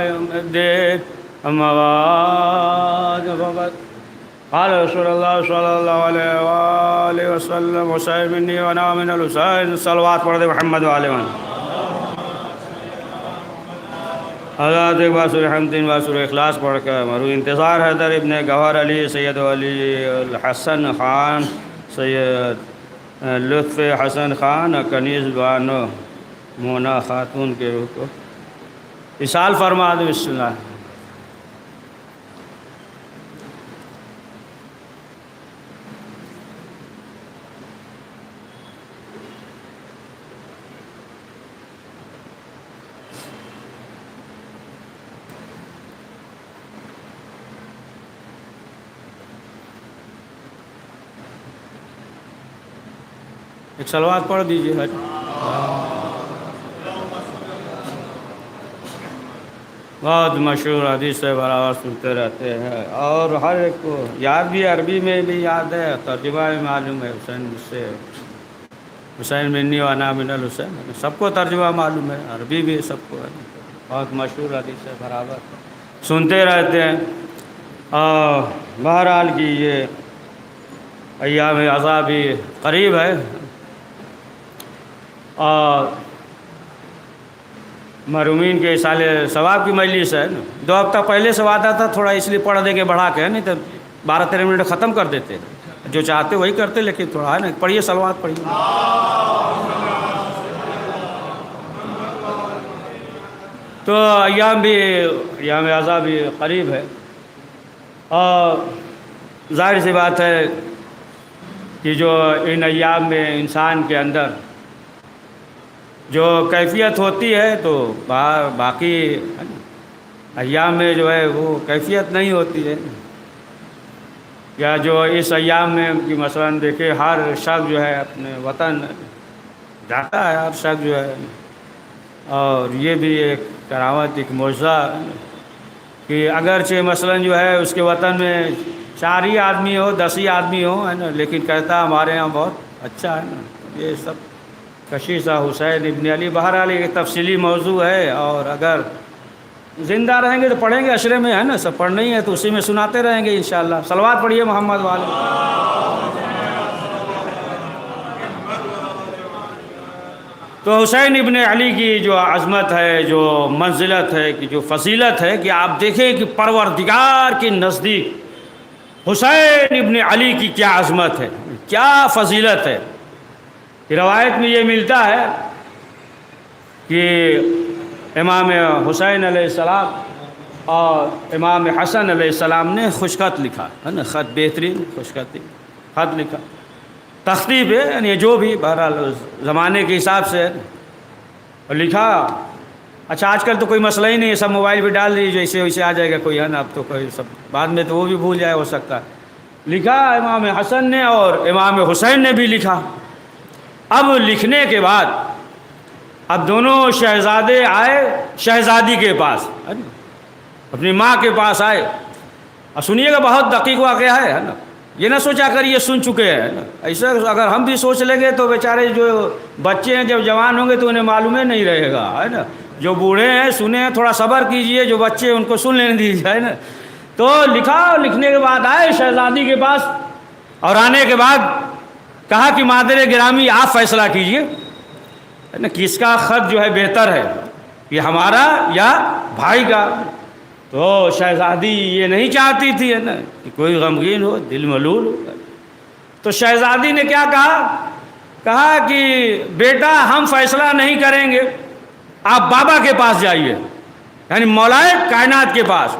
يوم الدين أما بعد فقد قال رسول الله صلى الله عليه وآله وسلم حسین مني وأنا من الحسین صلوات پڑھ دے محمد وآلہ حضرات ایک بار سورہ حمد تین بار سورہ اخلاص پڑھ کر مرو انتظار حیدر ابن گوہر علی سید علی الحسن خان سید لطف حسن خان کنیز بانو مونا خاتون کے روح کو اصال فرما دو. بسم اللہ. ایک صلوات پڑھ دیجیے. بہت مشہور حدیث سے برابر سنتے رہتے ہیں اور ہر ایک کو یاد بھی، عربی میں بھی یاد ہے، ترجمہ بھی معلوم ہے. حسین مجھ سے، حسین منی و انا من الحسین، سب کو ترجمہ معلوم ہے، عربی بھی سب کو ہے. بہت مشہور حدیث ہے، برابر سنتے رہتے ہیں. اور بہرحال کی یہ ایام عذاب بھی قریب ہے اور مرحومین کے سال ثواب کی مجلس ہے. 2 ہفتہ پہلے سے وعدہ تھا، تھوڑا اس لیے پڑھ دیں کہ بڑھا کے، نہیں تو 12-13 منٹ ختم کر دیتے، جو چاہتے وہی کرتے، لیکن تھوڑا ہے نا. پڑھیے صلوات پڑھیے. تو ایام عذاب بھی قریب ہے اور ظاہر سی بات ہے کہ جو ان ایام میں انسان کے اندر جو کیفیت ہوتی ہے تو باقی ایام میں جو ہے وہ کیفیت نہیں ہوتی ہے. یا جو اس ایام میں کہ مثلا دیکھیں ہر شخص جو ہے اپنے وطن جاتا ہے، ہر شخص جو ہے، اور یہ بھی ایک کرامت، ایک معجزہ کہ اگرچہ مثلا جو ہے اس کے وطن میں 4 ہی آدمی ہو، 10 ہی آدمی ہو، ہے نا، لیکن کہتا ہمارے یہاں بہت اچھا ہے نا. یہ سب کشیسہ حسین ابن علی. بہرحال ایک تفصیلی موضوع ہے اور اگر زندہ رہیں گے تو پڑھیں گے، عشرے میں ہے نا، سب پڑھنا ہی ہے تو اسی میں سناتے رہیں گے انشاءاللہ. صلوات پڑھیے محمد والے. تو حسین ابن علی کی جو عظمت ہے، جو منزلت ہے، کہ جو فضیلت ہے، کہ آپ دیکھیں کہ پروردگار کے نزدیک حسین ابن علی کی کیا عظمت ہے، کیا فضیلت ہے. روایت میں یہ ملتا ہے کہ امام حسین علیہ السلام اور امام حسن علیہ السلام نے خوش خط لکھا ہے نا، خط بہترین خوش خط لکھا، تختی پہ، یعنی جو بھی بہرحال زمانے کے حساب سے لکھا. اچھا آج کل تو کوئی مسئلہ ہی نہیں ہے، سب موبائل پہ ڈال دیجیے، جیسے ویسے آ جائے گا کوئی، ہے نا. اب تو کوئی سب بعد میں تو وہ بھی بھول جائے، ہو سکتا ہے. لکھا امام حسن نے اور امام حسین نے بھی لکھا. اب لکھنے کے بعد اب دونوں شہزادے آئے شہزادی کے پاس، اپنی ماں کے پاس آئے. اور سنیے گا بہت دقیق واقعہ ہے نا. یہ نہ سوچا کر یہ سن چکے ہیں نا. ایسا اگر ہم بھی سوچ لیں گے تو بیچارے جو بچے ہیں جب جوان ہوں گے تو انہیں معلوم ہی نہیں رہے گا، ہے نا. جو بوڑھے ہیں سنیں، تھوڑا صبر کیجئے، جو بچے ان کو سن لینے دیجیے، ہے نا. تو لکھنے کے بعد آئے شہزادی کے پاس اور آنے کے بعد کہا کہ مادر گرامی آپ فیصلہ کیجئے نا، کس کا خط جو ہے بہتر ہے، یہ ہمارا یا بھائی کا. تو شہزادی یہ نہیں چاہتی تھی، ہے نا، کہ کوئی غمگین ہو، دل ملول ہو. تو شہزادی نے کیا کہا کہ بیٹا ہم فیصلہ نہیں کریں گے، آپ بابا کے پاس جائیے، یعنی مولائے کائنات کے پاس.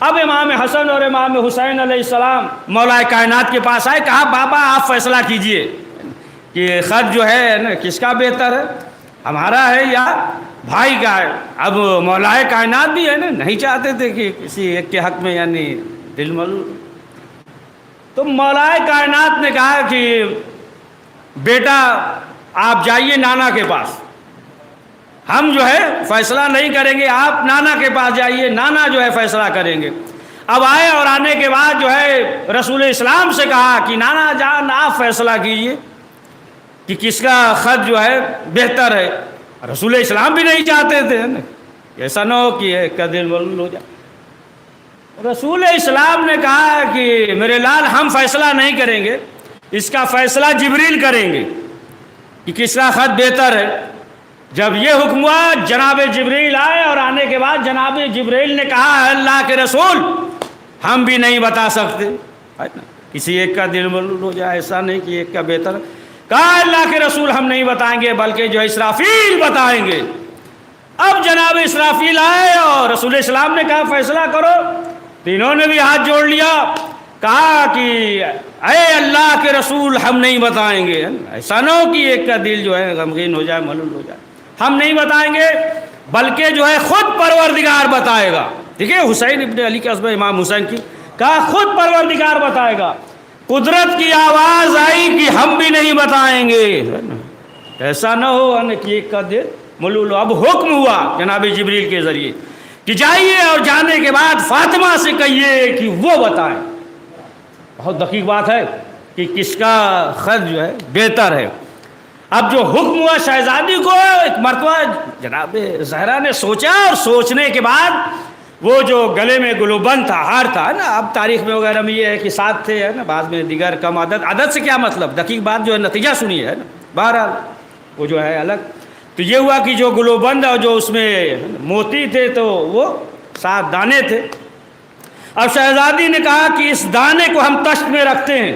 اب امام حسن اور امام حسین علیہ السلام مولا کائنات کے پاس آئے. کہا بابا آپ فیصلہ کیجئے کہ خط جو ہے نا کس کا بہتر ہے، ہمارا ہے یا بھائی کا ہے. اب مولا کائنات بھی ہے نا نہیں چاہتے تھے کہ کسی ایک کے حق میں یعنی دل ملول. تو مولا کائنات نے کہا کہ بیٹا آپ جائیے نانا کے پاس، ہم جو ہے فیصلہ نہیں کریں گے، آپ نانا کے پاس جائیے، نانا جو ہے فیصلہ کریں گے. اب آئے اور آنے کے بعد جو ہے رسول اسلام سے کہا کہ نانا جان آپ فیصلہ کیجئے کہ کس کا خط جو ہے بہتر ہے. رسول اسلام بھی نہیں چاہتے تھے ایسا نہ ہو کہ ایک کا دل ملول ہو جائے۔ رسول اسلام نے کہا کہ میرے لال ہم فیصلہ نہیں کریں گے، اس کا فیصلہ جبریل کریں گے کہ کس کا خط بہتر ہے۔ جب یہ حکم ہوا جناب جبریل آئے، اور آنے کے بعد جناب جبریل نے کہا اللہ کے رسول ہم بھی نہیں بتا سکتے، کسی ایک کا دل ملول ہو جائے، ایسا نہیں کہ ایک کا بہتر۔ کہا اللہ کے رسول ہم نہیں بتائیں گے بلکہ جو اسرافیل بتائیں گے۔ اب جناب اسرافیل آئے اور رسول اسلام نے کہا فیصلہ کرو، تینوں نے بھی ہاتھ جوڑ لیا، کہا کہ اے اللہ کے رسول ہم نہیں بتائیں گے، ایسا نہ ہو کہ ایک کا دل جو ہے غمگین ہو جائے، ملول ہو جائے، ہم نہیں بتائیں گے بلکہ جو ہے خود پروردگار بتائے گا۔ دیکھیں حسین ابن علی کے عصمت امام حسین کی، کہا خود پروردگار بتائے گا۔ قدرت کی آواز آئی کہ ہم بھی نہیں بتائیں گے، ایسا نہ ہو کہ ایک کا دل ملول ہو۔ اب حکم ہوا جناب جبریل کے ذریعے کہ جائیے اور جانے کے بعد فاطمہ سے کہیے کہ وہ بتائیں۔ بہت دقیق بات ہے کہ کس کا خط جو ہے بہتر ہے۔ اب جو حکم ہوا شہزادی کو، ایک مرتبہ جناب زہرا نے سوچا، اور سوچنے کے بعد وہ جو گلے میں گلوبند تھا، ہار تھا نا، اب تاریخ میں وغیرہ میں یہ ہے کہ 7 تھے ہے نا، بعد میں دیگر کم عدد سے کیا مطلب، دقیق بات جو ہے نتیجہ سنیے ہے نا، بہرحال وہ جو ہے الگ۔ تو یہ ہوا کہ جو گلوبند اور جو اس میں موتی تھے تو وہ 7 دانے تھے۔ اب شہزادی نے کہا کہ اس دانے کو ہم تشت میں رکھتے ہیں،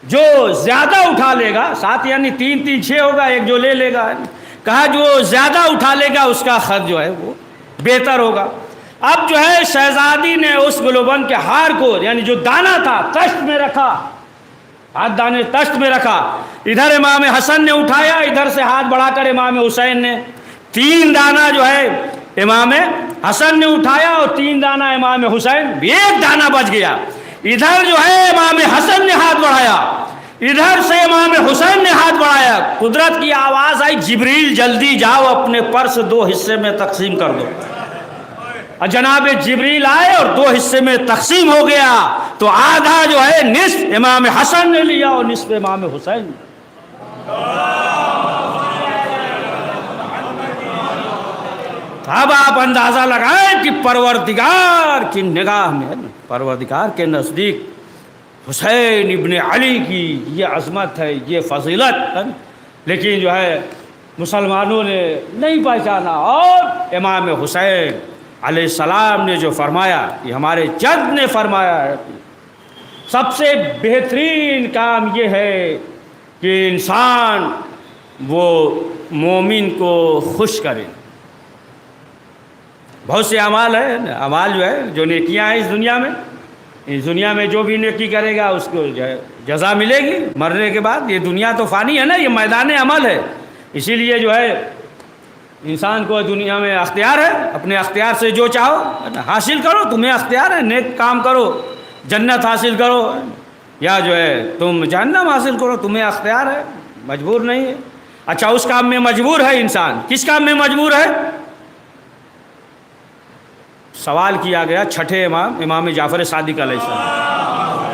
جو زیادہ اٹھا لے گا، 7 یعنی 3 3 6 ہوگا، ایک جو لے لے گا، کہا جو زیادہ اٹھا لے گا اس کا خط جو ہے وہ بہتر ہوگا۔ اب جو ہے شہزادی نے اس گلوبند کے ہار کو، یعنی جو دانہ تھا، تشت میں رکھا، ہاتھ دانے تشت میں رکھا۔ ادھر امام حسن نے اٹھایا، ادھر سے ہاتھ بڑھا کر امام حسین نے 3 دانہ جو ہے امام حسن نے اٹھایا، اور 3 دانہ امام حسین، 1 دانہ بچ گیا۔ ادھر جو ہے امام حسن نے ہاتھ بڑھایا، ادھر سے امام حسین نے ہاتھ بڑھایا۔ قدرت کی آواز آئی جبریل جلدی جاؤ اپنے پرس 2 حصے میں تقسیم کر دو۔ اور جناب جبریل آئے اور 2 حصے میں تقسیم ہو گیا، تو آدھا جو ہے نصف امام حسن نے لیا اور نصف امام حسین نے۔ اب آپ اندازہ لگائیں کہ پروردگار کی نگاہ میں، پروردگار کے نزدیک حسین ابن علی کی یہ عظمت ہے، یہ فضیلت ہے، لیکن جو ہے مسلمانوں نے نہیں پہچانا۔ اور امام حسین علیہ السلام نے جو فرمایا، یہ ہمارے جد نے فرمایا ہے، سب سے بہترین کام یہ ہے کہ انسان وہ مومن کو خوش کرے۔ بہت سے اعمال ہیں، اعمال جو ہے جو نیکیاں ہیں اس دنیا میں جو بھی نیکی کرے گا اس کو جو ہے جزا ملے گی مرنے کے بعد۔ یہ دنیا تو فانی ہے نا، یہ میدان عمل ہے، اسی لیے جو ہے انسان کو دنیا میں اختیار ہے، اپنے اختیار سے جو چاہو حاصل کرو، تمہیں اختیار ہے، نیک کام کرو جنت حاصل کرو، یا جو ہے تم جہنم حاصل کرو، تمہیں اختیار ہے، مجبور نہیں ہے۔ اچھا اس کام میں مجبور ہے انسان، کس کام میں مجبور ہے؟ سوال کیا گیا چھٹے امام جعفر صادق علیہ السلام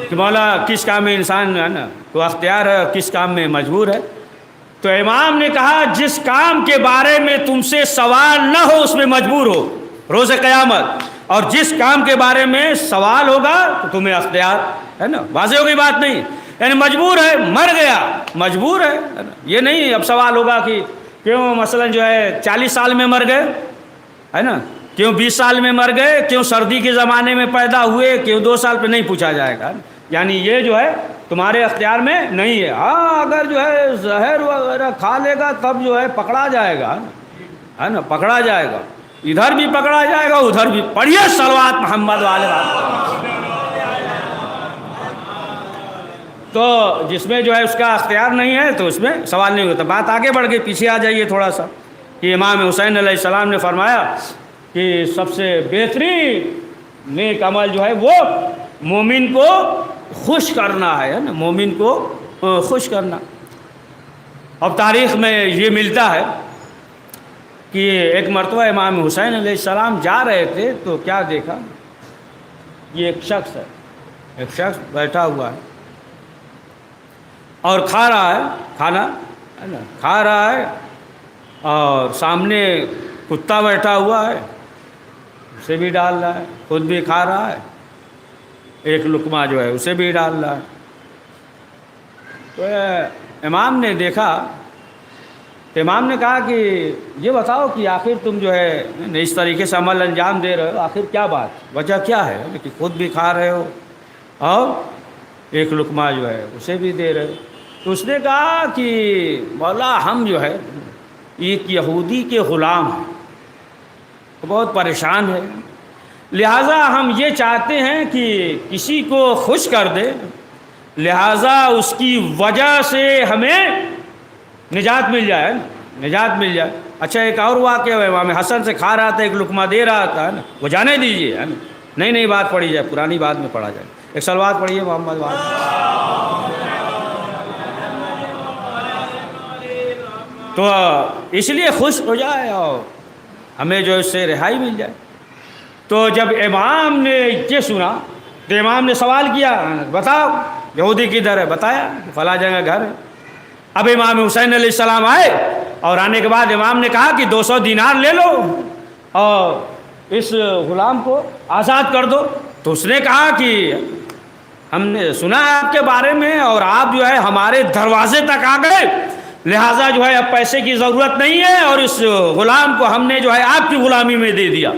کہ مولا کس کام میں انسان ہے نا کو اختیار ہے اور کس کام میں مجبور ہے؟ تو امام نے کہا جس کام کے بارے میں تم سے سوال نہ ہو اس میں مجبور ہو روز قیامت، اور جس کام کے بارے میں سوال ہوگا تو تمہیں اختیار ہے نا۔ واضح ہو گئی بات؟ نہیں، یعنی مجبور ہے، مر گیا مجبور ہے نا۔ یہ نہیں اب سوال ہوگا کہ کیوں مثلا جو ہے 40 سال میں مر گئے ہے نا، کیوں 20 سال میں مر گئے، کیوں سردی کے زمانے میں پیدا ہوئے، کیوں 2 سال پہ نہیں پوچھا جائے گا، یعنی یہ جو ہے تمہارے اختیار میں نہیں ہے۔ ہاں اگر جو ہے زہر وغیرہ کھا لے گا تب جو ہے پکڑا جائے گا ہے نا، پکڑا جائے گا، ادھر بھی پکڑا جائے گا ادھر بھی۔ پڑھیے صلوات محمد والے بات۔ تو جس میں جو ہے اس کا اختیار نہیں ہے تو اس میں سوال نہیں ہوتا۔ بات آگے بڑھ گئی، پیچھے آ جائیے تھوڑا سا، کہ امام حسین علیہ السلام نے فرمایا کہ سب سے بہترین نیک عمل جو ہے وہ مومن کو خوش کرنا ہے نا، مومن کو خوش کرنا۔ اب تاریخ میں یہ ملتا ہے کہ ایک مرتبہ امام حسین علیہ السلام جا رہے تھے تو کیا دیکھا، یہ ایک شخص ہے، ایک شخص بیٹھا ہوا ہے اور کھا رہا ہے کھانا ہے نا، کھا رہا ہے اور سامنے کتا بیٹھا ہوا ہے، اسے بھی ڈال رہا ہے، خود بھی کھا رہا ہے، ایک لقمہ جو ہے اسے بھی ڈال رہا ہے۔ تو امام نے دیکھا تو امام نے کہا کہ یہ بتاؤ کہ آخر تم جو ہے اس طریقے سے عمل انجام دے رہے ہو، آخر کیا بات، وجہ کیا ہے کہ خود بھی کھا رہے ہو اور ایک لقمہ جو ہے اسے بھی دے رہے ہو؟ تو اس نے کہا کہ مولا ہم جو ہے ایک یہودی کے غلام ہیں، بہت پریشان ہے، لہٰذا ہم یہ چاہتے ہیں کہ کسی کو خوش کر دے، لہٰذا اس کی وجہ سے ہمیں نجات مل جائے، نجات مل جائے۔ اچھا ایک اور واقعہ ہے، امام حسن سے کھا رہا تھا، ایک لقمہ دے رہا تھا نا، وہ جانے دیجیے ہے نا، نئی بات پڑھی جائے، پرانی بات میں پڑھا جائے۔ ایک صلوات پڑھیے محمد وعلى۔ تو اس لیے خوش ہو جائے اور ہمیں جو اس سے رہائی مل جائے۔ تو جب امام نے یہ سنا تو امام نے سوال کیا، بتاؤ یہودی کدھر ہے؟ بتایا فلاں جگہ گھر ہے۔ اب امام حسین علیہ السلام آئے اور آنے کے بعد امام نے کہا کہ 200 دینار لے لو اور اس غلام کو آزاد کر دو۔ تو اس نے کہا کہ ہم نے سنا ہے آپ کے بارے میں اور آپ جو ہے ہمارے دروازے تک آ گئے، لہٰذا جو ہے اب پیسے کی ضرورت نہیں ہے اور اس غلام کو ہم نے جو ہے آپ کی غلامی میں دے دیا۔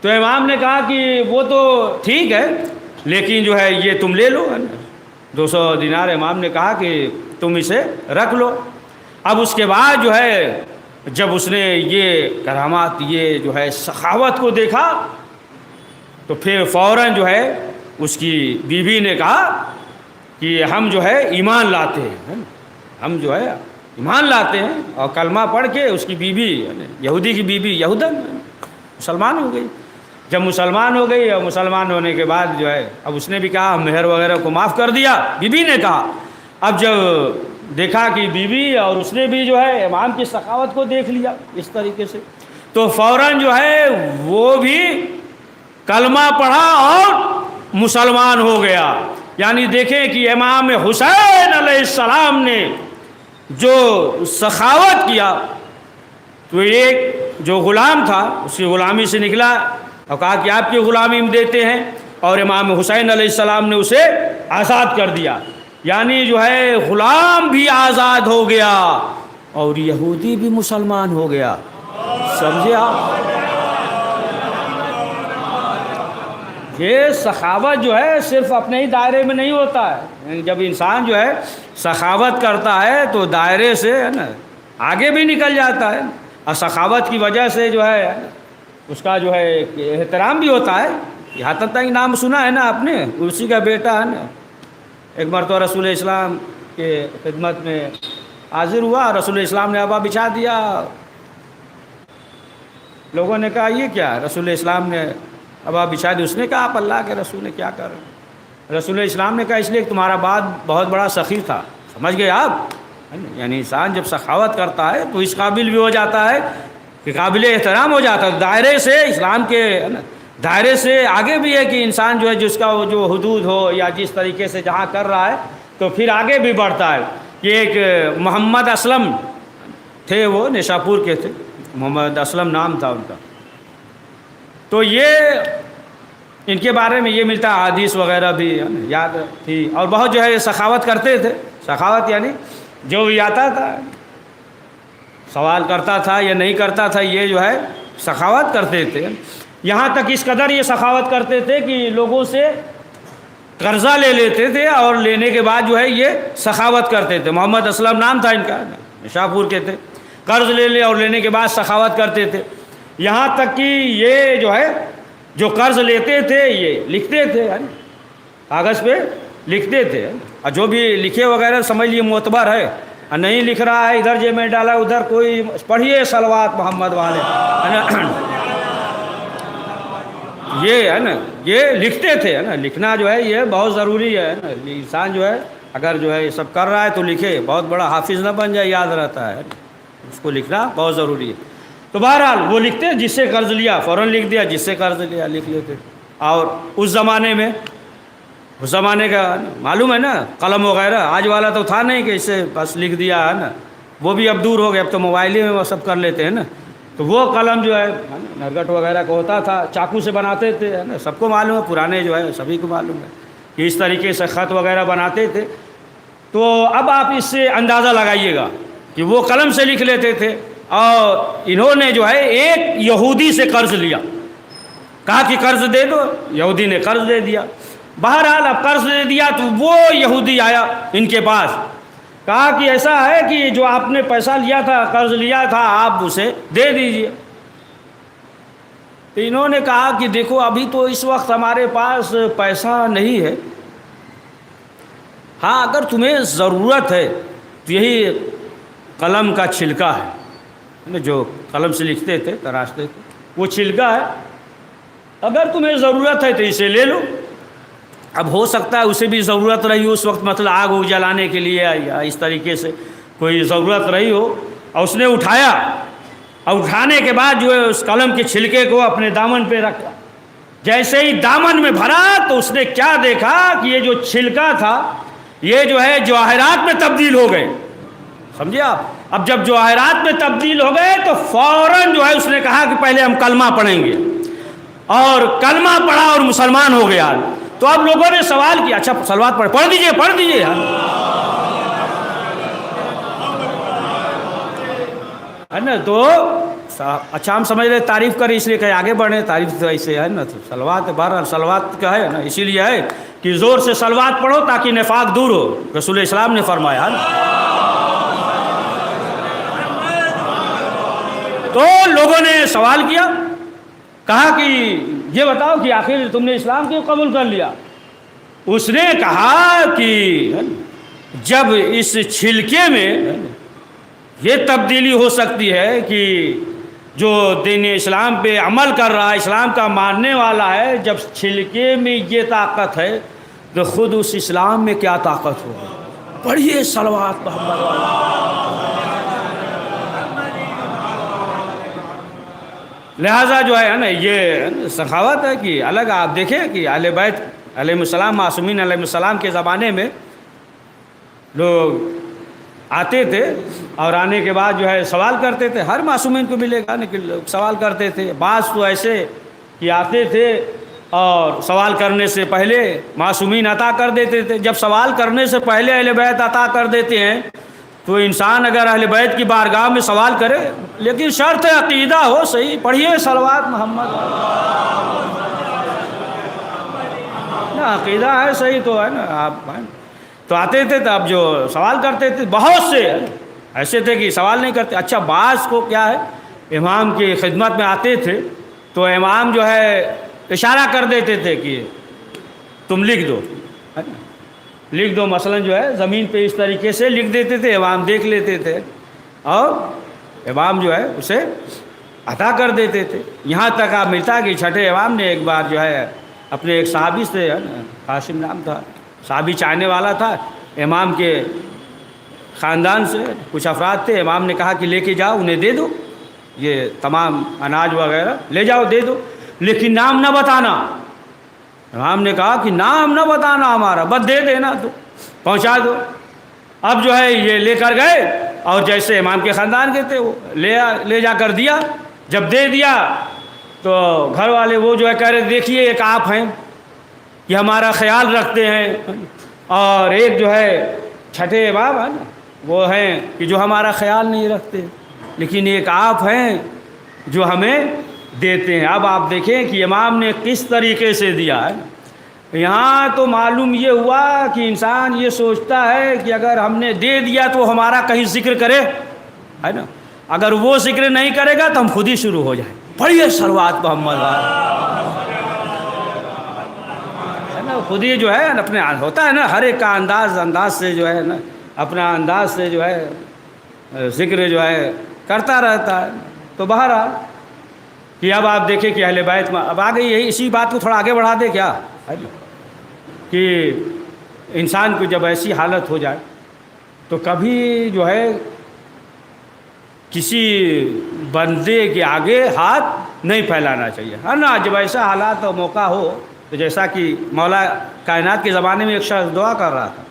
تو امام نے کہا کہ وہ تو ٹھیک ہے لیکن جو ہے یہ تم لے لو، 200 دینار۔ امام نے کہا کہ تم اسے رکھ لو۔ اب اس کے بعد جو ہے جب اس نے یہ کرامات، یہ جو ہے سخاوت کو دیکھا تو پھر فوراً جو ہے اس کی بیوی نے کہا کہ ہم جو ہے ایمان لاتے ہیں، ہم جو ہے ایمان لاتے ہیں، اور کلمہ پڑھ کے اس کی بیوی یہودی کی بیوی یہودن مسلمان ہو گئی۔ جب مسلمان ہو گئی اور مسلمان ہونے کے بعد جو ہے اب اس نے بھی کہا مہر وغیرہ کو معاف کر دیا، بیوی نے کہا۔ اب جب دیکھا کہ بیوی اور اس نے بھی جو ہے امام کی سخاوت کو دیکھ لیا اس طریقے سے، تو فوراً جو ہے وہ بھی کلمہ پڑھا اور مسلمان ہو گیا۔ یعنی دیکھیں کہ امام حسین علیہ السلام نے جو سخاوت کیا تو ایک جو غلام تھا اس کی غلامی سے نکلا اور کہا کہ آپ کی غلامی ہم دیتے ہیں، اور امام حسین علیہ السلام نے اسے آزاد کر دیا۔ یعنی جو ہے غلام بھی آزاد ہو گیا اور یہودی بھی مسلمان ہو گیا۔ سمجھے آپ؟ یہ سخاوت جو ہے صرف اپنے ہی دائرے میں نہیں ہوتا ہے، جب انسان جو ہے سخاوت کرتا ہے تو دائرے سے ہے نا آگے بھی نکل جاتا ہے، اور سخاوت کی وجہ سے جو ہے اس کا جو ہے احترام بھی ہوتا ہے۔ یہاں تک نام سنا ہے نا آپ نے، اسی کا بیٹا ہے نا، ایک مرتبہ رسول اسلام کے خدمت میں حاضر ہوا، رسول اسلام نے ابا بچھا دیا۔ لوگوں نے کہا یہ کیا؟ رسول اسلام نے ابا بچھا دی۔ اس نے کہا آپ اللہ کے رسول نے کیا کر رہے ہیں؟ رسول اسلام نے کہا اس لیے کہ تمہارا باپ بہت بڑا سخی تھا۔ سمجھ گئے آپ؟ یعنی انسان جب سخاوت کرتا ہے تو اس قابل بھی ہو جاتا ہے کہ قابل احترام ہو جاتا ہے، دائرے سے اسلام کے دائرے سے آگے بھی ہے کہ انسان جو ہے جس کا وہ جو حدود ہو یا جس طریقے سے جہاں کر رہا ہے تو پھر آگے بھی بڑھتا ہے۔ یہ ایک محمد اسلم تھے، وہ نیشاپور کے تھے، محمد اسلم نام تھا ان کا۔ تو یہ ان کے بارے میں یہ ملتا ہے، حدیث وغیرہ بھی یاد تھی، اور بہت جو ہے سخاوت کرتے تھے۔ سخاوت یعنی جو بھی آتا تھا سوال کرتا تھا یا نہیں کرتا تھا، یہ جو ہے سخاوت کرتے تھے۔ یہاں تک اس قدر یہ سخاوت کرتے تھے کہ لوگوں سے قرضہ لے لیتے تھے اور لینے کے بعد جو ہے یہ سخاوت کرتے تھے۔ محمد اسلم نام تھا ان کا، شاہپور کے تھے، قرض لے لے اور لینے کے بعد سخاوت کرتے تھے۔ یہاں تک کہ یہ جو ہے جو قرض لیتے تھے یہ لکھتے تھے، کاغذ پہ لکھتے تھے، اور جو بھی لکھے وغیرہ سمجھ لیے معتبر ہے، اور نہیں لکھ رہا ہے ادھر جیب میں ڈالا ادھر کوئی پڑھیے صلوات محمد والے، ہے نا، یہ ہے نا یہ لکھتے تھے، ہے نا۔ لکھنا جو ہے یہ بہت ضروری ہے نا، انسان جو ہے اگر جو ہے یہ سب کر رہا ہے تو لکھے، بہت بڑا حافظ نہ بن جائے، یاد رہتا ہے، اس کو لکھنا بہت ضروری ہے۔ تو بہرحال وہ لکھتے، جس سے قرض لیا فوراً لکھ دیا، جس سے قرض لیا لکھ لیتے۔ اور اس زمانے میں، اس زمانے کا معلوم ہے نا، قلم وغیرہ آج والا تو تھا نہیں کہ اس سے بس لکھ دیا، ہے نا۔ وہ بھی اب دور ہو گئے، اب تو موبائل ہی میں وہ سب کر لیتے ہیں نا. تو وہ قلم جو ہے نرگٹ وغیرہ کا ہوتا تھا، چاقو سے بناتے تھے، ہے نا، سب کو معلوم ہے، پرانے جو ہے سبھی کو معلوم ہے کہ اس طریقے سے خط وغیرہ بناتے تھے. تو اب آپ اس سے اندازہ لگائیے گا کہ وہ قلم سے لکھ لیتے تھے، اور انہوں نے جو ہے ایک یہودی سے قرض لیا، کہا کہ قرض دے دو، یہودی نے قرض دے دیا. بہرحال اب قرض دے دیا تو وہ یہودی آیا ان کے پاس، کہا کہ ایسا ہے کہ جو آپ نے پیسہ لیا تھا، قرض لیا تھا، آپ اسے دے دیجئے. تو انہوں نے کہا کہ دیکھو ابھی تو اس وقت ہمارے پاس پیسہ نہیں ہے، ہاں اگر تمہیں ضرورت ہے تو یہی قلم کا چھلکا ہے جو قلم سے لکھتے تھے، تراشتے تھے، وہ چھلکا ہے، اگر تمہیں ضرورت ہے تو اسے لے لو. اب ہو سکتا ہے اسے بھی ضرورت رہی ہو اس وقت، مطلب آگ جلانے کے لیے یا اس طریقے سے کوئی ضرورت رہی ہو، اور اس نے اٹھایا، اور اٹھانے کے بعد جو ہے اس قلم کے چھلکے کو اپنے دامن پہ رکھا. جیسے ہی دامن میں بھرا تو اس نے کیا دیکھا کہ یہ جو چھلکا تھا یہ جو ہے جواہرات میں تبدیل ہو گئے. سمجھے آپ؟ اب جب جواہرات میں تبدیل ہو گئے تو فوراً جو ہے اس نے کہا کہ پہلے ہم کلمہ پڑھیں گے، اور کلمہ پڑھا اور مسلمان ہو گیا. تو اب لوگوں نے سوال کیا، اچھا صلوات پڑھ دیجئے ہے نا. تو اچھا ہم سمجھ رہے تعریف کریں اس لیے کہ آگے بڑھیں، تعریف تو ایسے ہے نا. تو صلوات بہرحال صلوات کا ہے نا، اسی لیے ہے کہ زور سے صلوات پڑھو تاکہ نفاق دور ہو، رسول اسلام نے فرمایا. تو لوگوں نے سوال کیا، کہا کہ یہ بتاؤ کہ آخر تم نے اسلام کیوں قبول کر لیا؟ اس نے کہا کہ جب اس چھلکے میں یہ تبدیلی ہو سکتی ہے کہ جو دین اسلام پہ عمل کر رہا ہے، اسلام کا ماننے والا ہے، جب چھلکے میں یہ طاقت ہے تو خود اس اسلام میں کیا طاقت ہوگی. پڑھیے صلوات محمد والا. لہٰذا جو ہے نا یہ سخاوت ہے کہ الگ. آپ دیکھیں کہ اہل بیت علیہ السلام، معصومین علیہ السلام کے زمانے میں لوگ آتے تھے اور آنے کے بعد جو ہے سوال کرتے تھے. ہر معصومین کو ملے گا کہ لوگ سوال کرتے تھے. بعض تو ایسے کہ آتے تھے اور سوال کرنے سے پہلے معصومین عطا کر دیتے تھے. جب سوال کرنے سے پہلے اہل بیت عطا کر دیتے ہیں تو انسان اگر اہل بیت کی بارگاہ میں سوال کرے، لیکن شرط عقیدہ ہو صحیح. پڑھیے صلوات محمد. نا عقیدہ ہے صحیح تو ہے نا. آپ تو آتے تھے تو اب جو سوال کرتے تھے بہت سے ایسے تھے کہ سوال نہیں کرتے. اچھا بعض کو کیا ہے، امام کی خدمت میں آتے تھے تو امام جو ہے اشارہ کر دیتے تھے کہ تم لکھ دو، لکھ دو. مثلا جو ہے زمین پہ اس طریقے سے لکھ دیتے تھے، امام دیکھ لیتے تھے اور امام جو ہے اسے عطا کر دیتے تھے. یہاں تک آپ ملتا کہ چھٹے امام نے ایک بار جو ہے اپنے ایک صحابی سے، قاسم نام تھا، صحابی چاہنے والا تھا، امام کے خاندان سے کچھ افراد تھے. امام نے کہا کہ لے کے جاؤ، انہیں دے دو، یہ تمام اناج وغیرہ لے جاؤ دے دو، لیکن نام نہ بتانا. امام نے کہا کہ نام نہ بتانا ہمارا، بس دے دینا تو پہنچا دو. اب جو ہے یہ لے کر گئے اور جیسے امام کے خاندان کے تھے وہ لے جا کر دیا. جب دے دیا تو گھر والے وہ جو ہے کہہ رہے دیکھیے ایک آپ ہیں کہ ہمارا خیال رکھتے ہیں، اور ایک جو ہے چھٹے امام ہے نا وہ ہیں کہ جو ہمارا خیال نہیں رکھتے، لیکن ایک آپ ہیں جو ہمیں دیتے ہیں. اب آپ دیکھیں کہ امام نے کس طریقے سے دیا ہے. یہاں تو معلوم یہ ہوا کہ انسان یہ سوچتا ہے کہ اگر ہم نے دے دیا تو ہمارا کہیں ذکر کرے، ہے نا. اگر وہ ذکر نہیں کرے گا تو ہم خود ہی شروع ہو جائیں. پڑھیے صلوات محمد ہے نا. خود ہی جو ہے اپنے ہوتا ہے نا، ہر ایک کا انداز سے جو ہے نا، اپنا انداز سے جو ہے ذکر جو ہے کرتا رہتا ہے. تو بہرحال کہ اب آپ دیکھیں کہ اہل بیت میں اب آگے یہی اسی بات کو تھوڑا آگے بڑھا دے کیا کہ انسان کو جب ایسی حالت ہو جائے تو کبھی جو ہے کسی بندے کے آگے ہاتھ نہیں پھیلانا چاہیے، ہے نا. جب ایسا حالات اور موقع ہو تو جیسا کہ مولا کائنات کے زمانے میں ایک شخص دعا کر رہا تھا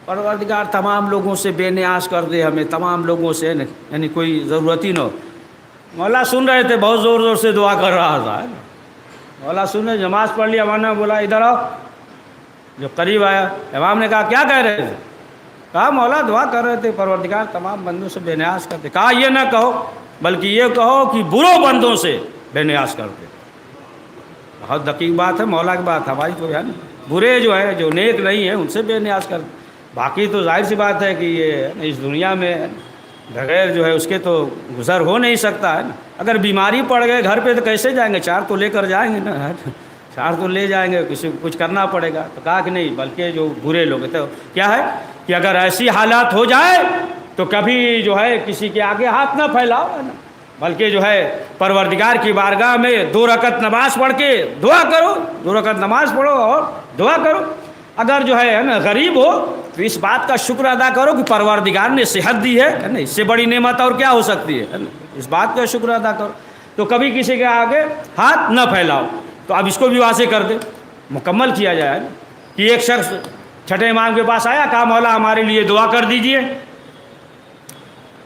پروردگار تمام لوگوں سے بے نیاز کر دے ہمیں، تمام لوگوں سے، یعنی کوئی ضرورت ہی نہ ہو۔ مولا سن رہے تھے، بہت زور زور سے دعا کر رہا تھا، مولا سن رہے، نماز پڑھ لیا، امام نے بولا ادھر آؤ، جو قریب آیا امام نے کہا کیا کہہ رہے تھے؟ کہا مولا دعا کر رہے تھے پروردگار تمام بندوں سے بے نیاز کرتے۔ کہا یہ نہ کہو، بلکہ یہ کہو کہ برو بندوں سے بے نیاز کرتے۔ بہت دقیق بات ہے، مولا کی بات ہماری تو ہے نا، برے جو ہے جو نیک نہیں ہیں ان سے بے نیاز کرتے۔ باقی تو ظاہر سی بات ہے کہ یہ اس دنیا میں بغیر جو ہے اس کے تو گزر ہو نہیں سکتا ہے نا۔ اگر بیماری پڑ گئے گھر پہ تو کیسے جائیں گے؟ 4 تو لے کر جائیں گے نا، 4 تو لے جائیں گے، کسی کو کچھ کرنا پڑے گا۔ تو کہا کہ نہیں، بلکہ جو برے لوگ ہیں تو کیا ہے کہ اگر ایسی حالات ہو جائے تو کبھی جو ہے کسی کے آگے ہاتھ نہ پھیلاؤ ہے نا، بلکہ جو ہے پروردگار کی بارگاہ میں 2 رکعت نماز پڑھ کے دعا کرو، 2 رکعت نماز پڑھو اور دعا کرو۔ اگر جو ہے نا غریب ہو تو اس بات کا شکر ادا کرو کہ پروردگار نے صحت دی ہے نا، اس سے بڑی نعمت اور کیا ہو سکتی ہے نا، اس بات کا شکر ادا کرو۔ تو کبھی کسی کے آگے ہاتھ نہ پھیلاؤ۔ تو اب اس کو بھی واضح کر دے، مکمل کیا جائے نا، کہ ایک شخص چھٹے امام کے پاس آیا، کہا مولا ہمارے لیے دعا کر دیجئے۔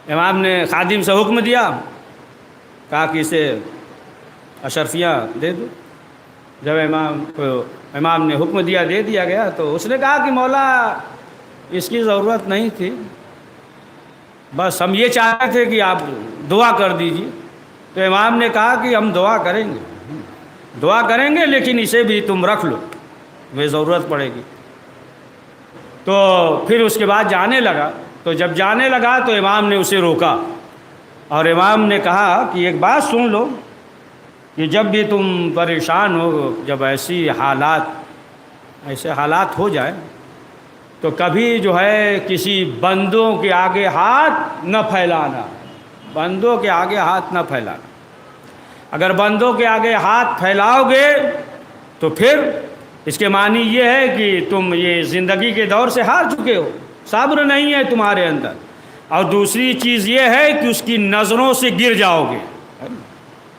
امام نے خادم سے حکم دیا، کہا کہ اسے اشرفیاں دے دو۔ جب امام نے حکم دیا، دے دیا گیا، تو اس نے کہا کہ مولا اس کی ضرورت نہیں تھی، بس ہم یہ چاہتے تھے کہ آپ دعا کر دیجیے۔ تو امام نے کہا کہ ہم دعا کریں گے لیکن اسے بھی تم رکھ لو، وہ ضرورت پڑے گی۔ تو پھر اس کے بعد جانے لگا، تو جب جانے لگا تو امام نے اسے روکا اور امام نے کہا کہ ایک بات سن لو کہ جب بھی تم پریشان ہو، جب ایسے حالات ہو جائے تو کبھی جو ہے کسی بندوں کے آگے ہاتھ نہ پھیلانا، بندوں کے آگے ہاتھ نہ پھیلانا۔ اگر بندوں کے آگے ہاتھ پھیلاؤ گے تو پھر اس کے معنی یہ ہے کہ تم یہ زندگی کے دور سے ہار چکے ہو، صبر نہیں ہے تمہارے اندر، اور دوسری چیز یہ ہے کہ اس کی نظروں سے گر جاؤ گے،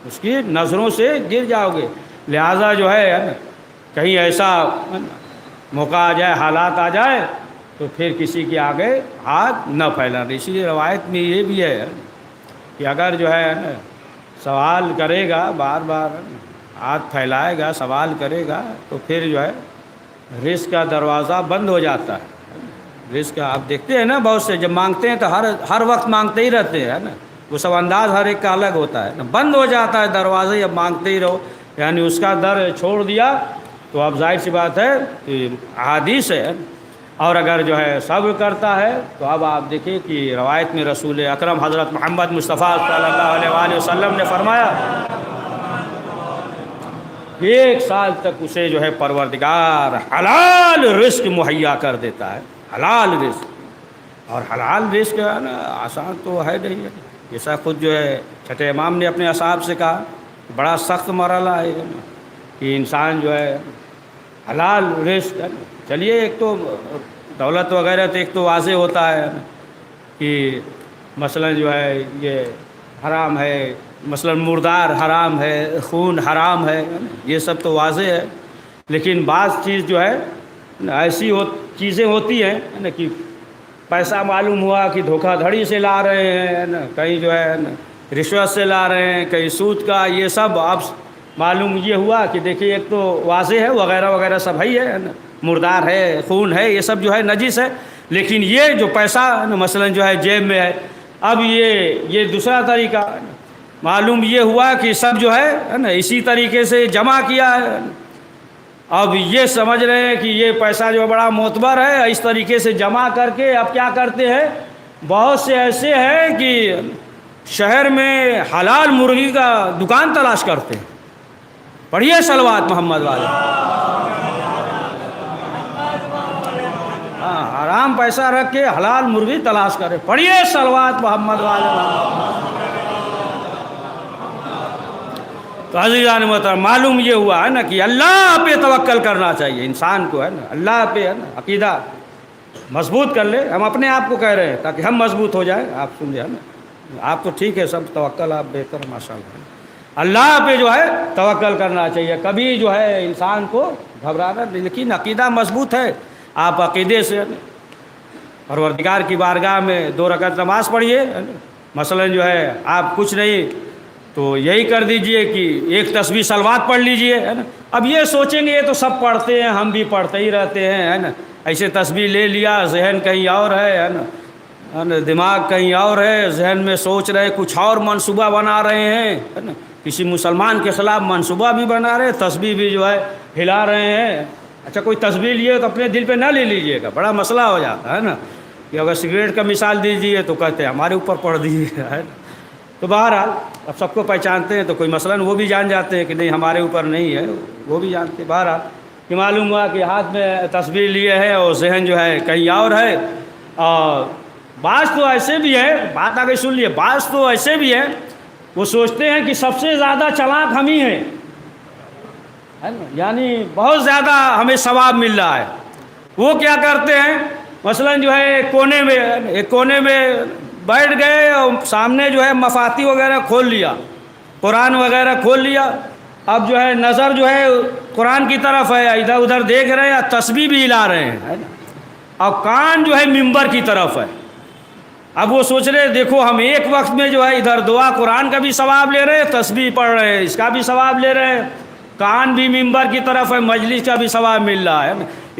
اس کی نظروں سے گر جاؤ گے۔ لہٰذا جو ہے نا کہیں ایسا موقع آ جائے، حالات آ جائے تو پھر کسی کے آگے ہاتھ نہ پھیلانا۔ اسی لیے روایت میں یہ بھی ہے کہ اگر جو ہے نا سوال کرے گا، بار بار ہاتھ پھیلائے گا، سوال کرے گا، تو پھر جو ہے رزق کا دروازہ بند ہو جاتا ہے۔ رزق کا آپ دیکھتے ہیں نا، بہت سے جب مانگتے ہیں تو ہر وقت مانگتے ہی رہتے ہیں نا، وہ سب انداز ہر ایک کا الگ ہوتا ہے نا، بند ہو جاتا ہے دروازے، اب مانگتے ہی رہو، یعنی اس کا در چھوڑ دیا تو اب ظاہر سی بات ہے کہ احادیث ہے۔ اور اگر جو ہے صبر کرتا ہے تو اب آپ دیکھیں کہ روایت میں رسول اکرم حضرت محمد مصطفیٰ صلی اللہ علیہ وآلہ وسلم نے فرمایا 1 سال تک اسے جو ہے پروردگار حلال رزق مہیا کر دیتا ہے، حلال رزق۔ اور حلال رزق ہے نا آسان تو ہے نہیں ہے، جیسا خود جو ہے چھٹے امام نے اپنے اصحاب سے کہا، بڑا سخت مرحلہ ہے کہ انسان جو ہے حلال رزق ہے۔ چلیے ایک تو دولت وغیرہ تو ایک تو واضح ہوتا ہے کہ مثلا جو ہے یہ حرام ہے، مثلا مردار حرام ہے، خون حرام ہے، یہ سب تو واضح ہے۔ لیکن بعض چیز جو ہے ایسی چیزیں ہوتی ہیں نا کہ پیسہ معلوم ہوا کہ دھوکہ دھڑی سے لا رہے ہیں نا، کہیں جو ہے نا رشوت سے لا رہے ہیں، کہیں سود کا، یہ سب اب معلوم یہ ہوا کہ دیکھیے ایک تو واضح ہے وغیرہ وغیرہ سب ہے نا، مردار ہے، خون ہے، یہ سب جو ہے نجس ہے۔ لیکن یہ جو پیسہ مثلا جو ہے جیب میں ہے، اب یہ دوسرا طریقہ معلوم یہ ہوا کہ سب جو ہے نا اسی طریقے سے جمع کیا ہے۔ اب یہ سمجھ رہے ہیں کہ یہ پیسہ جو بڑا معتبر ہے، اس طریقے سے جمع کر کے اب کیا کرتے ہیں، بہت سے ایسے ہیں کہ شہر میں حلال مرغی کا دکان تلاش کرتے ہیں۔ پڑھیے صلوات محمد والے، حرام پیسہ رکھ کے حلال مرغی تلاش کرے، پڑھیے صلوات محمد والے۔ تو عزیزان محترم معلوم یہ ہوا ہے نا کہ اللہ پہ توکل کرنا چاہیے انسان کو، ہے نا اللہ پہ، ہے نا عقیدہ مضبوط کر لے۔ ہم اپنے آپ کو کہہ رہے ہیں تاکہ ہم مضبوط ہو جائیں، آپ سن لیں نا، آپ تو ٹھیک ہے سب توکل آپ بہتر ماشاءاللہ، اللہ پہ جو ہے توکل کرنا چاہیے، کبھی جو ہے انسان کو گھبرانا، لیکن عقیدہ مضبوط ہے، آپ عقیدے سے پروردگار کی بارگاہ میں 2 رکعت نماز پڑھیے، مثلا جو ہے آپ کچھ نہیں تو یہی کر دیجئے کہ ایک تسبیح صلوات پڑھ لیجئے، ہے نا۔ اب یہ سوچیں گے یہ تو سب پڑھتے ہیں، ہم بھی پڑھتے ہی رہتے ہیں، ہے نا، ایسے تسبیح لے لیا، ذہن کہیں اور ہے نا، دماغ کہیں اور ہے، ذہن میں سوچ رہے کچھ اور منصوبہ بنا رہے ہیں، ہے نا، کسی مسلمان کے خلاف منصوبہ بھی بنا رہے، تسبیح بھی جو ہے ہلا رہے ہیں۔ اچھا کوئی تسبیح لیے تو اپنے دل پہ نہ لے لیجئے گا، بڑا مسئلہ ہو جاتا ہے نا، کہ اگر سگریٹ کا مثال دیجیے تو کہتے ہیں ہمارے اوپر پڑھ دیجیے، ہے نا۔ تو بہرحال اب سب کو پہچانتے ہیں تو کوئی مثلاً وہ بھی جان جاتے ہیں کہ نہیں ہمارے اوپر نہیں ہے، وہ بھی جانتے ہیں۔ بہرحال کہ معلوم ہوا کہ ہاتھ میں تسبیح لیے ہے اور ذہن جو ہے کہیں اور ہے۔ اور بعض تو ایسے بھی ہے، بات آگے سن لیے، بعض تو ایسے بھی ہیں وہ سوچتے ہیں کہ سب سے زیادہ چلاک ہم ہی ہیں، ہے نا، یعنی بہت زیادہ ہمیں ثواب مل رہا ہے۔ وہ کیا کرتے ہیں، مثلاً جو ہے ایک کونے میں بیٹھ گئے اور سامنے جو ہے مفاتی وغیرہ کھول لیا، قرآن وغیرہ کھول لیا، اب جو ہے نظر جو ہے قرآن کی طرف ہے، ادھر ادھر دیکھ رہے ہیں، تسبیح بھی ہلا رہے ہیں، ہے نا، اور کان جو ہے منبر کی طرف ہے۔ اب وہ سوچ رہے دیکھو ہم ایک وقت میں جو ہے ادھر دعا قرآن کا بھی ثواب لے رہے ہیں، تسبیح پڑھ رہے ہیں، اس کا بھی ثواب لے رہے ہیں، کان بھی منبر کی طرف ہے، مجلس کا بھی ثواب مل رہا ہے،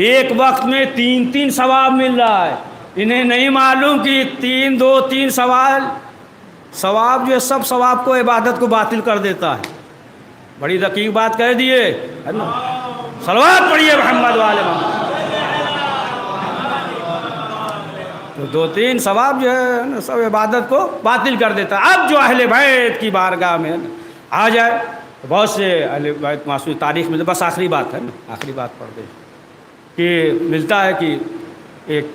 ایک وقت میں 3 ثواب مل رہا ہے۔ انہیں نہیں معلوم کہ 3 ثواب جو ہے سب ثواب کو، عبادت کو باطل کر دیتا ہے۔ بڑی دقیق بات کہہ دیے، ہے نا، صلوات پڑھیے محمد والے محمد۔ تو 2-3 ثواب جو ہے سب عبادت کو باطل کر دیتا ہے۔ اب جو اہل بیت کی بارگاہ میں آ جائے، بہت سے اہل بیت معصوم تاریخ میں، بس آخری بات ہے نا، آخری بات پڑھ دیں کہ ملتا ہے کہ ایک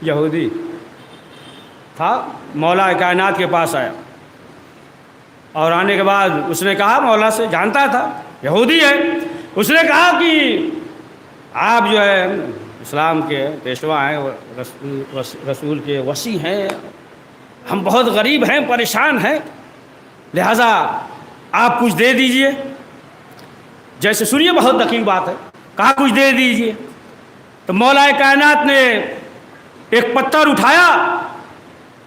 یہودی تھا، مولا کائنات کے پاس آیا، اور آنے کے بعد اس نے کہا، مولا سے جانتا تھا یہودی ہے، اس نے کہا کہ آپ جو ہے اسلام کے پیشوا ہیں، رسول کے وصی ہیں، ہم بہت غریب ہیں، پریشان ہیں، لہذا آپ کچھ دے دیجئے۔ جیسے سنیے بہت دقیق بات ہے، کہا کچھ دے دیجئے۔ تو مولا کائنات نے ایک پتھر اٹھایا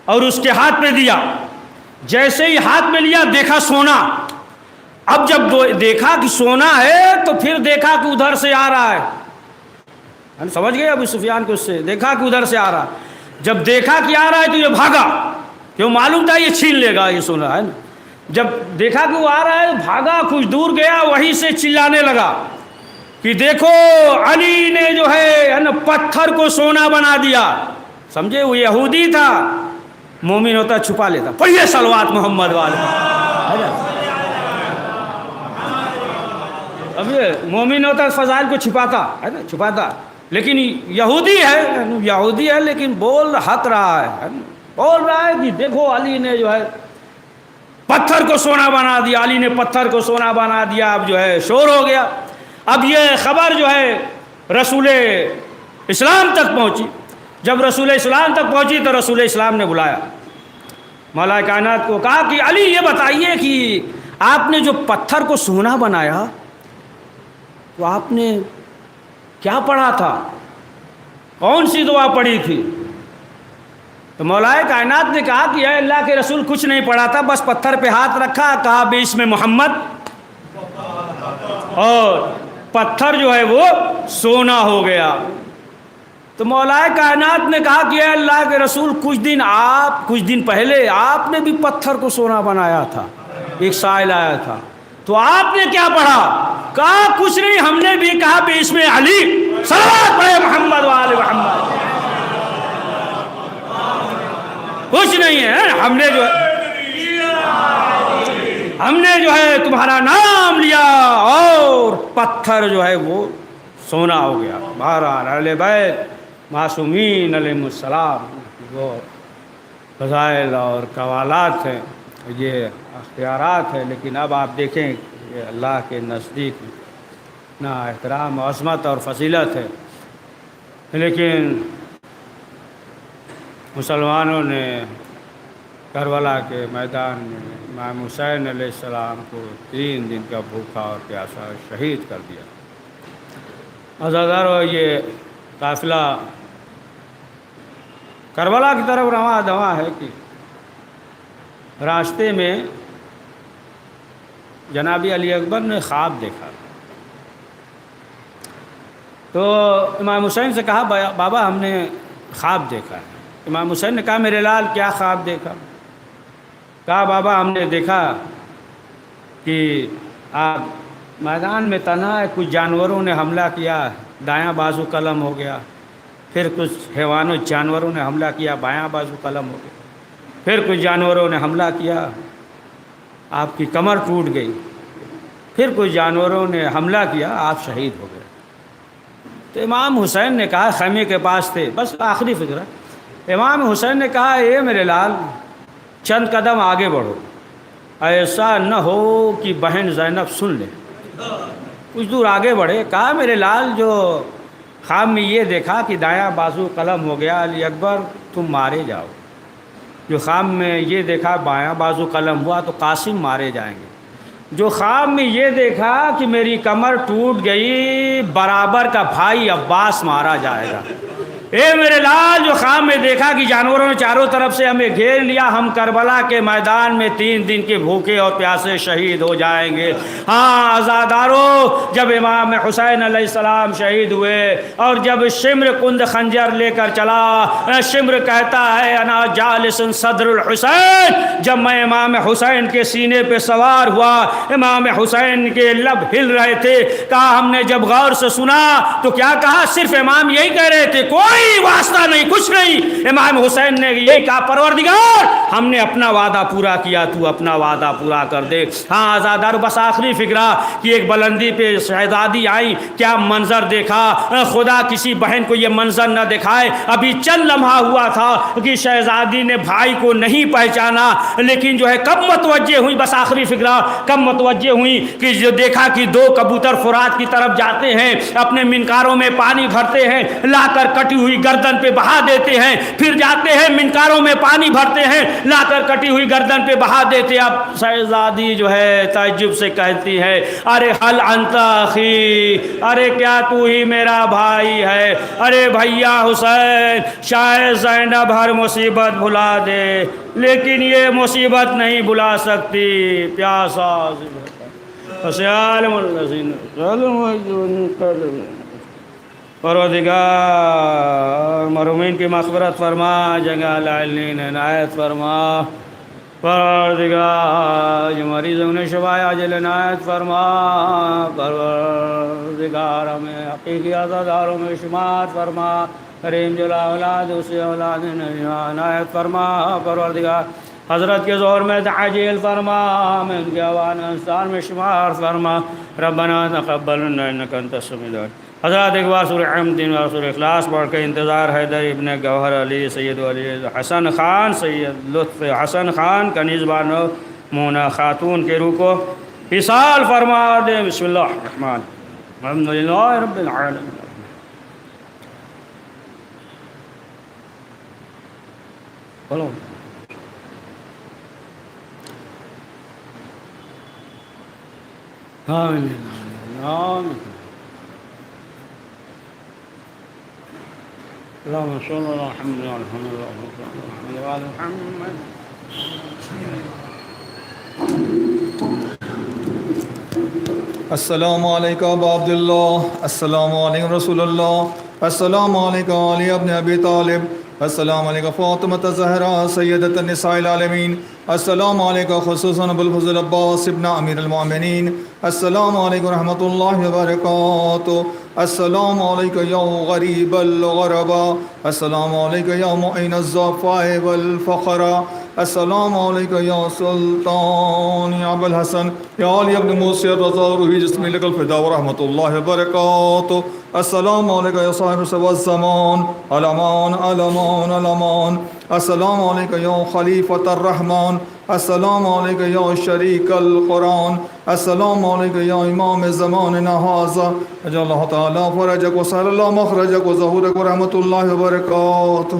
اور اس کے ہاتھ میں دیا، جیسے ہی ہاتھ میں لیا دیکھا سونا۔ اب جب دیکھا کہ سونا ہے تو پھر دیکھا کہ ادھر سے آ رہا ہے، ہم سمجھ گئے ابو سفیان کو، اس سے دیکھا کہ ادھر سے آ رہا، جب دیکھا کہ آ رہا ہے تو یہ بھاگا، کیوں معلوم تھا یہ چھین لے گا یہ سونا، ہے نا۔ جب دیکھا کہ وہ آ رہا ہے بھاگا، کچھ دور گیا، وہیں سے چلانے لگا کہ دیکھو علی نے جو ہے نا پتھر کو سونا بنا دیا۔ سمجھے، وہ یہودی تھا، مومن ہوتا چھپا لیتا۔ پڑھیے صلوات محمد والے۔ اب یہ مومن ہوتا فضائل کو چھپاتا، ہے نا، چھپاتا، لیکن یہودی ہے لیکن بول حق رہا ہے، بول رہا ہے کہ دیکھو علی نے جو ہے پتھر کو سونا بنا دیا، علی نے پتھر کو سونا بنا دیا۔ اب جو ہے شور ہو گیا، اب یہ خبر جو ہے رسول اسلام تک پہنچی۔ جب رسول اسلام تک پہنچی تو رسول اسلام نے بلایا مولا کائنات کو، کہا کہ علی یہ بتائیے کہ آپ نے جو پتھر کو سونا بنایا تو آپ نے کیا پڑھا تھا، کون سی دعا پڑھی تھی؟ تو مولا کائنات نے کہا کہ اے اللہ کے رسول کچھ نہیں پڑھا تھا، بس پتھر پہ ہاتھ رکھا، کہا بسم محمد، اور پتھر جو ہے وہ سونا ہو گیا۔ تو مولا کائنات نے کہا کہ اے اللہ کے رسول کچھ دن پہلے آپ نے بھی پتھر کو سونا بنایا تھا، ایک سائل آیا تھا، تو آپ نے کیا پڑھا؟ کہا کچھ نہیں، ہم نے بھی کہا بسم علی، صلوات پڑھے محمد وآل محمد، کچھ نہیں ہے، ہم نے جو ہے تمہارا نام لیا اور پتھر جو ہے وہ سونا ہو گیا۔ بہرحال اہل بیت معصومین علیہ السلام وہ فضائل اور کمالات ہیں، یہ اختیارات ہیں، لیکن اب آپ دیکھیں کہ اللہ کے نزدیک نہ احترام و عظمت اور فضیلت ہے، لیکن مسلمانوں نے کربلا کے میدان میں امام حسین علیہ السلام کو 3 دن کا بھوکا اور پیاسا شہید کر دیا۔ عزادارو، یہ قافلہ کربلا کی طرف رواں دواں ہے کہ راستے میں جناب علی اکبر نے خواب دیکھا، تو امام حسین سے کہا بابا ہم نے خواب دیکھا ہے۔ امام حسین نے کہا میرے لال کیا خواب دیکھا؟ کہا بابا ہم نے دیکھا کہ آپ میدان میں تنہا ہے، کچھ جانوروں نے حملہ کیا، دایاں بازو قلم ہو گیا، پھر کچھ حیوانوں جانوروں نے حملہ کیا، بایاں بازو قلم ہو گیا، پھر کچھ جانوروں نے حملہ کیا، آپ کی کمر ٹوٹ گئی، پھر کچھ جانوروں نے حملہ کیا، آپ شہید ہو گئے۔ تو امام حسین نے کہا، خیمے کے پاس تھے، بس آخری فکرہ، امام حسین نے کہا اے میرے لال چند قدم آگے بڑھو، ایسا نہ ہو کہ بہن زینب سن لے۔ کچھ دور آگے بڑھے، کہا میرے لال جو خواب میں یہ دیکھا کہ دایاں بازو قلم ہو گیا، علی اکبر تم مارے جاؤ۔ جو خواب میں یہ دیکھا بایاں بازو قلم ہوا تو قاسم مارے جائیں گے۔ جو خواب میں یہ دیکھا کہ میری کمر ٹوٹ گئی، برابر کا بھائی عباس مارا جائے گا۔ اے میرے لال جو خواب میں دیکھا کہ جانوروں نے چاروں طرف سے ہمیں گھیر لیا، ہم کربلا کے میدان میں 3 دن کے بھوکے اور پیاسے شہید ہو جائیں گے۔ ہاں عزادارو، جب امام حسین علیہ السلام شہید ہوئے اور جب شمر کند خنجر لے کر چلا، شمر کہتا ہے انا جالس صدر الحسین، جب میں امام حسین کے سینے پہ سوار ہوا، امام حسین کے لب ہل رہے تھے۔ کہا ہم نے جب غور سے سنا تو کیا کہا؟ صرف امام یہی کہہ رہے تھے، کوئی واسطہ نہیں، کچھ نہیں۔ امام حسین نے یہی کہا پروردگار ہم نے اپنا وعدہ پورا کیا، تو اپنا وعدہ پورا کر دے۔ ہاں آزادار، بس آخری فکرہ کہ ایک بلندی پہ شہزادی آئی، کیا منظر دیکھا، خدا کسی بہن کو یہ منظر نہ دکھائے۔ ابھی چند لمحہ ہوا تھا کہ شہزادی نے بھائی کو نہیں پہچانا، لیکن جو ہے کب متوجہ ہوئی، بس آخری فکرہ کب متوجہ ہوئی کہ جو دیکھا کہ 2 کبوتر فرات کی طرف جاتے ہیں، اپنے منکاروں میں پانی بھرتے ہیں، لا کر کٹی ہوئی گردن پہ بہا دیتے ہیں، پھر جاتے ہیں منکاروں میں پانی بھرتے ہیں، لا کر کٹی ہوئی گردن پہ بہا دیتے ہیں۔ اب شہزادی جو ہے تعجب سے کہتی ہے ارے حل انت اخی، ارے کیا تو ہی میرا بھائی ہے؟ ارے بھیا حسین، شاید زینب ہر مصیبت بھلا دے لیکن یہ مصیبت نہیں بھلا سکتی۔ پیاسا پروردگار مرحومین کی مغفرت فرما، جنگال عالین عنایت فرما، پروردگار جو مریض انہیں شفا عاجل عنایت فرما، پروردگار ہمیں حقیقی عزاداروں میں شمار فرما، کریم جلا اولاد اسی اولاد عنایت فرما، پروردگار حضرت کے ظہور میں تعجیل فرما، ہمیں ان کے اوان انصار میں شمار فرما، ربنا تقبل منا انک انت السمیع العلیم۔ حضرات ایک بار سورہ حمد اور سورہ اخلاص پڑھ کے انتظار حیدر ابن گوہر علی، سید علی حسن خان، سید لطف حسن خان کنیز بانو مونا خاتون کے روح کو اصال فرما دے۔ بسم اللہ الرحمن الحمدللہ رب العالمین۔ بولو آمین آمین۔ اللهم صل على محمد وعلى محمد۔ السلام علیکم ابا عبداللہ، السلام علیکم رسول اللہ، السلام علیکم علی ابن ابی طالب، السلام علیکم فاطمہ زہرا سیدۃ النساء العالمین، السلام علیکم خصوصاً ابو الفضل عباس ابن امیر المؤمنین، السلام علیکم رحمۃ اللہ وبرکاتہ، السلام علیکم یا غریب الغرباء، السلام علیکم یا معین الضعفاء والفقراء، السلام علیکم یا سلطان یا ابو الحسن یا علی ابن موسی الرضا روحی جسمی لک الفدا ورحمۃ اللہ وبرکاتہ، السلام علیکم یا صاحب سوا الزمان علامان علامان علامان، السلام علیکم یا خلیفۃ الرحمن، السلام علیکم یا شریک القرآن، السلام علیکم یا امام زماننا ھذا، اجعل اللہ تعالی فرجک و سہل اللہ مخرجک و ظہورک و رحمۃ اللہ وبرکاتہ۔